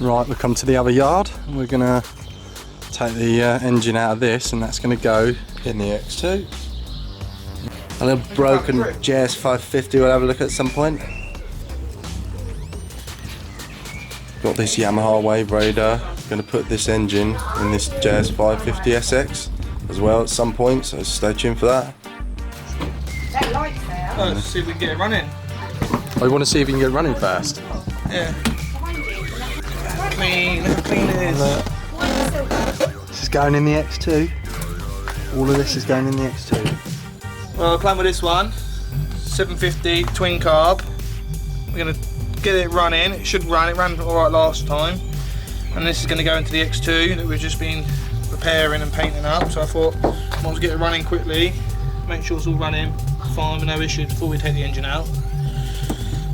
Right, we've come to the other yard and we're going to take the engine out of this, and that's going to go in the X2. A little broken JS 550 we'll have a look at some point. Got this Yamaha Wave Raider. Going to put this engine in this JS 550 SX as well at some point, so stay tuned for that. That light's there. Oh, let's see if we can get it running. I want to see if you can get it running first. Yeah. Clean, how clean it is. This is going in the X2. All of this is going in the X2. Well, playing with this one, 750 twin carb. We're going to get it running. It should run. It ran alright last time. And this is going to go into the X2 that we've just been repairing and painting up. So I thought I might as well get it running quickly, make sure it's all running fine with no issues before we take the engine out.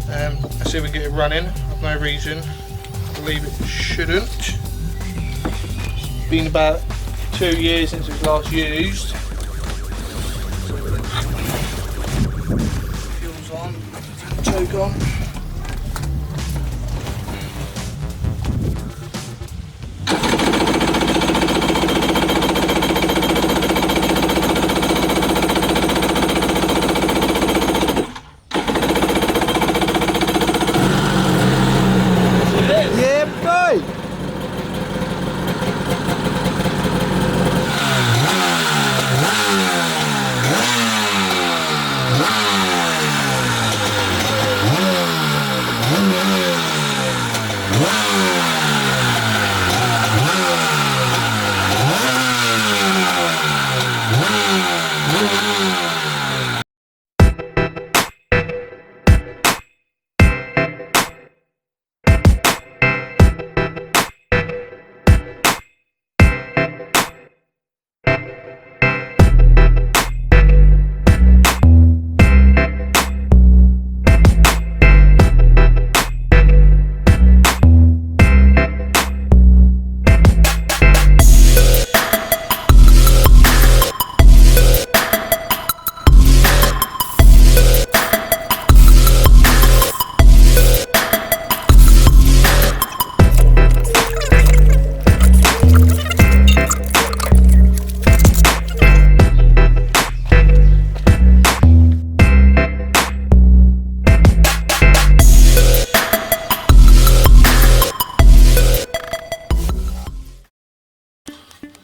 Let's see if we can get it running. I've no reason to believe it shouldn't. It's been about 2 years since it was last used. Fuel's on, choke on.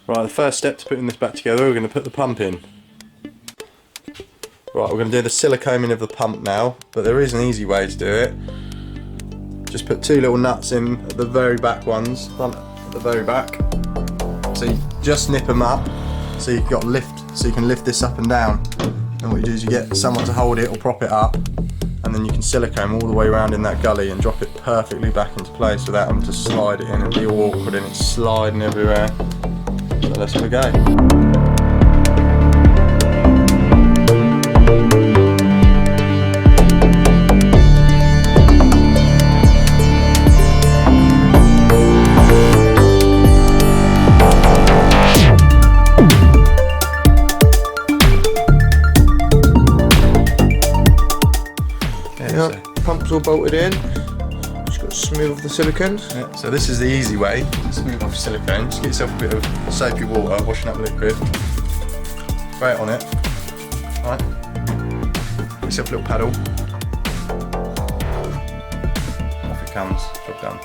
Right, the first step to putting this back together, we're going to put the pump in. Right, we're going to do the silicoming of the pump now, but there is an easy way to do it. Just put 2 little nuts in at the very back ones, front at the very back. So you just nip them up, so you've got lift, so you can lift this up and down. And what you do is you get someone to hold it or prop it up, and then you can silicone all the way around in that gully and drop it perfectly back into place without having to slide it in. It'll be all awkward and it's sliding everywhere. So let's have a go. Pump's all bolted in. Just got to smooth the silicone. Yeah, so this is the easy way. Smooth off silicone. Just get yourself a bit of soapy water, washing up liquid. Spray it on it. Right. Get yourself a little paddle. Off it comes. Job done.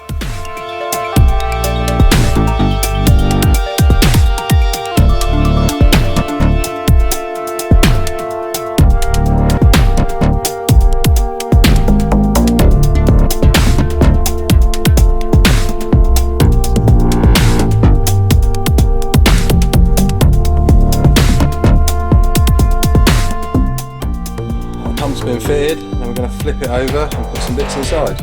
Been fitted, then we're going to flip it over and put some bits inside.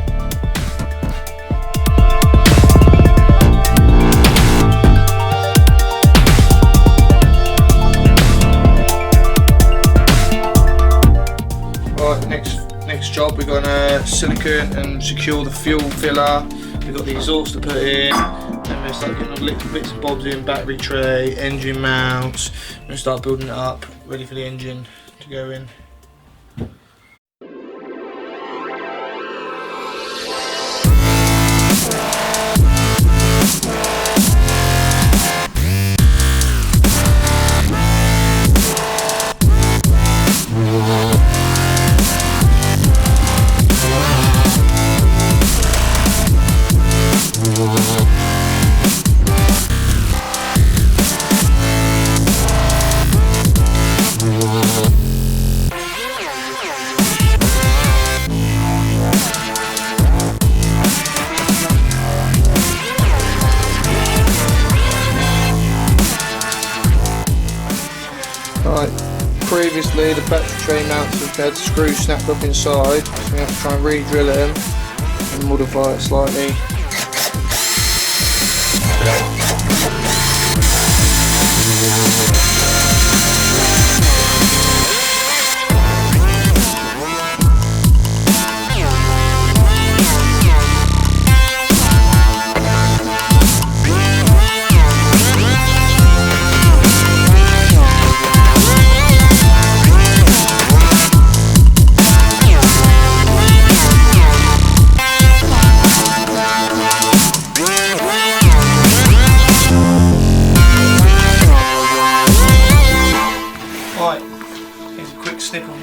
Right, next job, we're going to silicone and secure the fuel filler. We've got the exhaust to put in, and we're going to start getting all the little bits and bobs in, battery tray, engine mounts. We're going to start building it up, ready for the engine to go in. previously the battery tray mounts have had screws snapped up inside, so we have to try and re-drill them and modify it slightly.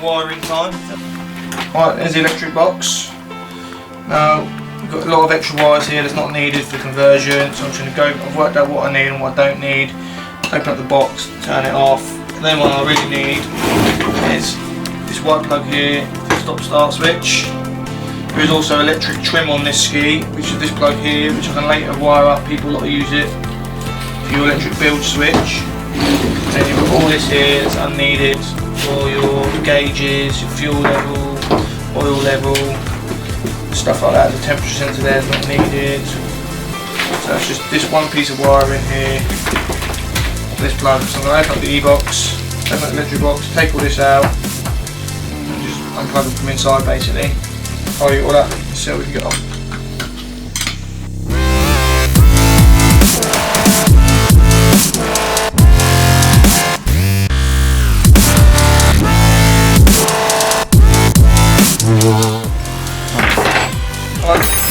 Wiring time. Right, there's the electric box. Now we've got a lot of extra wires here that's not needed for the conversion, so I'm just going to go. I've worked out what I need and what I don't need. Open up the box, turn it off. And then what I really need is this white plug here, stop-start switch. There is also electric trim on this ski, which is this plug here, which I can later wire up. People lot use it for your electric bilge switch. And then you've got all this here that's unneeded for your gauges, your fuel level, oil level, stuff like that. The temperature sensor there is not needed. So it's just this one piece of wire in here, this plug. So I'm going to open up the e-box, open up the electric box, take all this out, and just unplug it from inside basically. Fire it all up and see how we can get on.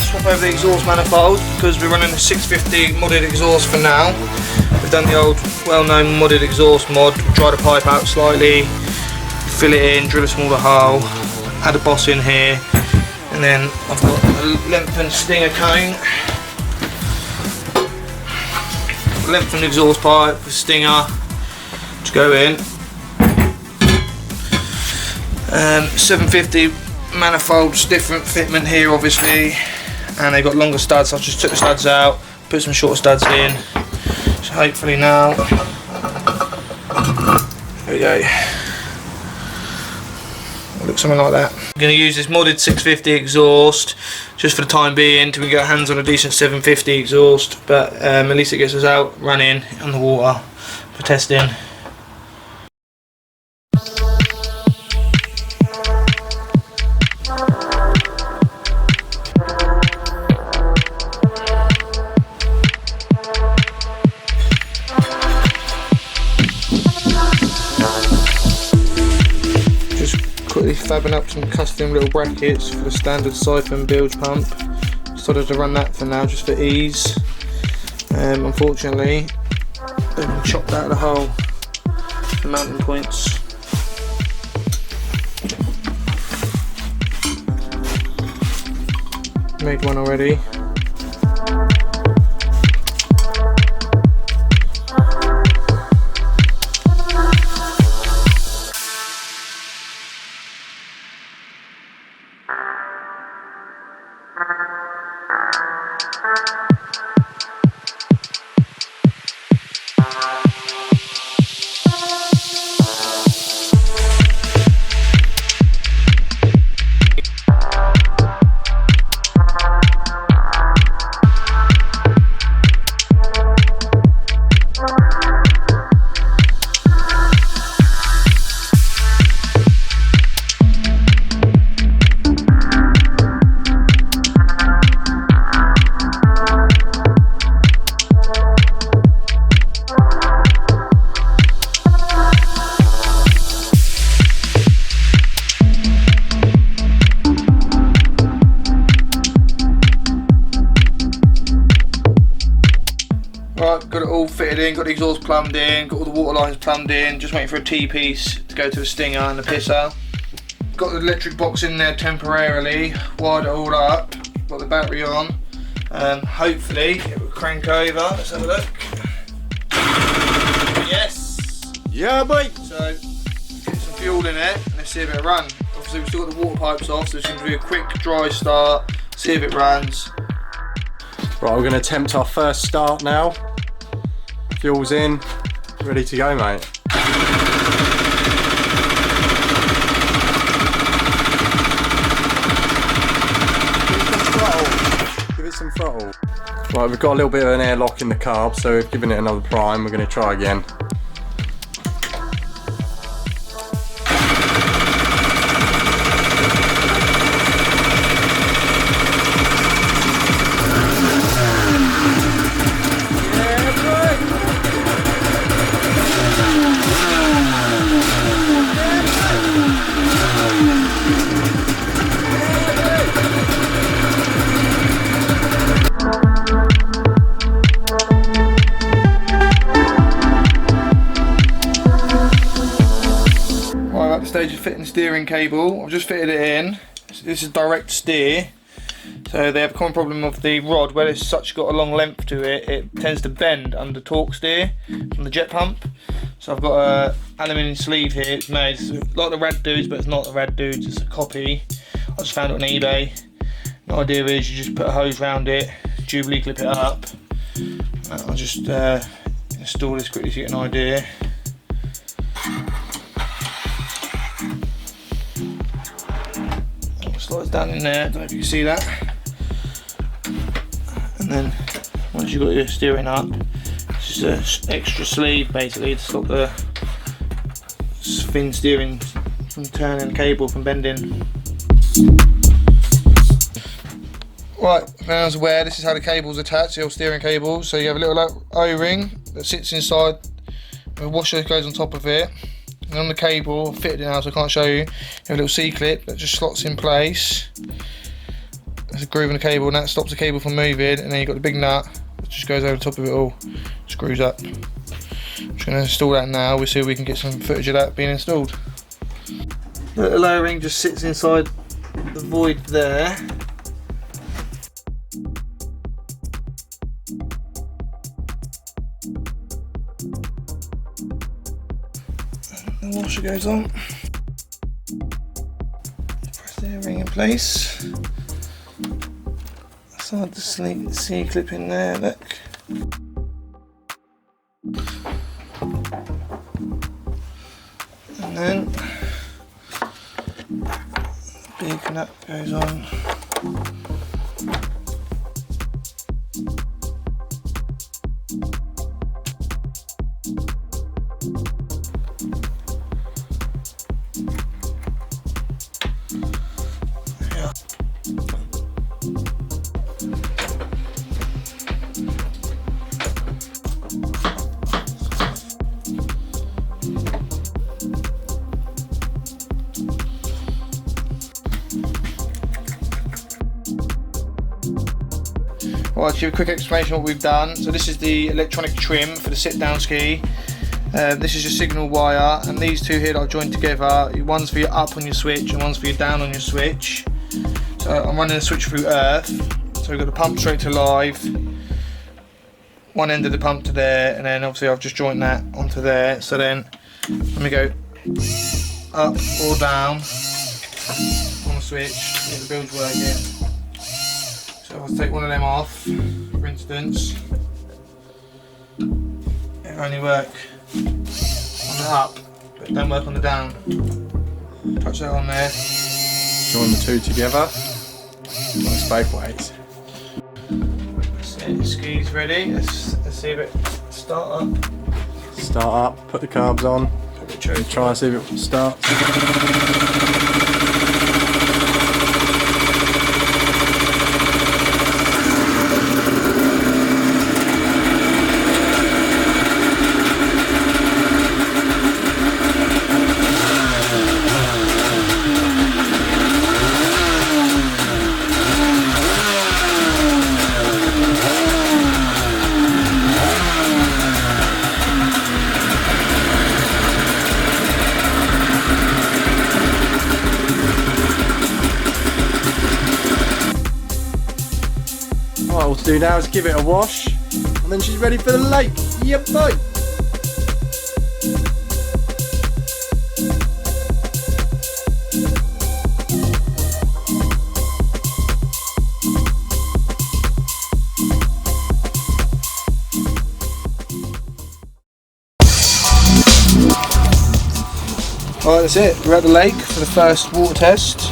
Swap over the exhaust manifold because we're running a 650 modded exhaust for now. We've done the old well-known modded exhaust mod, dry the pipe out slightly, fill it in, drill a smaller hole, add a boss in here, and then I've got a lengthened stinger cone, lengthened exhaust pipe with stinger to go in. 750 manifolds, different fitment here obviously, and they've got longer studs, so I just took the studs out, put some shorter studs in, so hopefully now, there we go, it'll look something like that. I'm going to use this modded 650 exhaust just for the time being until we get our hands on a decent 750 exhaust, but at least it gets us out running on the water for testing. Quickly fabbing up some custom little brackets for the standard siphon bilge pump. Decided to run that for now just for ease. Unfortunately, they've been chopped out of the hole, the mounting points. Made one already. Right, got it all fitted in, got the exhaust plumbed in, got all the water lines plumbed in, just waiting for a T-piece to go to the stinger and the pisser. Got the electric box in there temporarily, wired it all up, got the battery on. Hopefully it will crank over, let's have a look. Yes! Yeah, mate! So, get some fuel in it and let's see if it runs. Obviously we've still got the water pipes off, so it's going to be a quick dry start, see if it runs. Right, we're going to attempt our first start now. Fuel's in, ready to go, mate. nice and throttle. Right, we've got a little bit of an airlock in the carb, so we've given it another prime. We're going to try again. Stage of fitting steering cable. I've just fitted it in. This is direct steer. So they have a common problem of the rod where it's such got a long length to it, it tends to bend under torque steer from the jet pump. So I've got a aluminium sleeve here. It's made like the Rad Dudes, but it's not the Rad Dudes, it's a copy. I just found it on eBay. The idea is you just put a hose around it, Jubilee clip it up. I'll just install this quickly so you get an idea. Slides down in there, I don't know if you can see that. And then once you've got your steering up, it's just an extra sleeve basically to stop the fin steering from turning the cable from bending. Right, now as aware, this is how the cable's attached, the old steering cable. So you have a little O-ring that sits inside, a washer goes on top of it. And on the cable, I've fitted it now so I can't show you, you have a little C-clip that just slots in place. There's a groove in the cable and that stops the cable from moving, and then you've got the big nut that just goes over the top of it all, screws up. I'm just going to install that now, we'll see if we can get some footage of that being installed. The little O-ring just sits inside the void there. The washer goes on. Press the ring in place. Slide the C-clip in there, look. And then the big nut goes on. Well, I'll give you a quick explanation of what we've done. So this is the electronic trim for the sit-down ski. This is your signal wire, and these two here that I've joined together, one's for your up on your switch and one's for your down on your switch. So I'm running the switch through earth. So we've got the pump straight to live, one end of the pump to there, and then obviously I've just joined that onto there. So then let me go up or down on the switch, get the bilge working. So I'll take one of them off, for instance. It'll only work on the up, but it don't work on the down. Touch that on there. Join the two together. Works both ways. That's it, the ski's ready. Let's see if it start up. Start up, put the carbs on. Try and see if it starts. What to do now is give it a wash, and then she's ready for the lake. Yep, boy. Alright, that's it. We're at the lake for the first water test.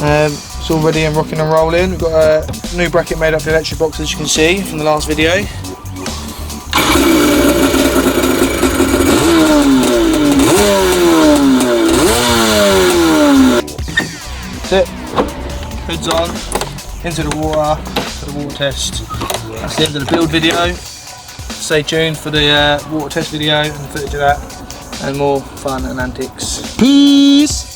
It's all ready and rocking and rolling. We've got a new bracket made up of electric box, as you can see from the last video. That's it. Hoods on, into the water for the water test. That's the end of the build video. Stay tuned for the water test video and the footage of that, and more fun and antics. Peace!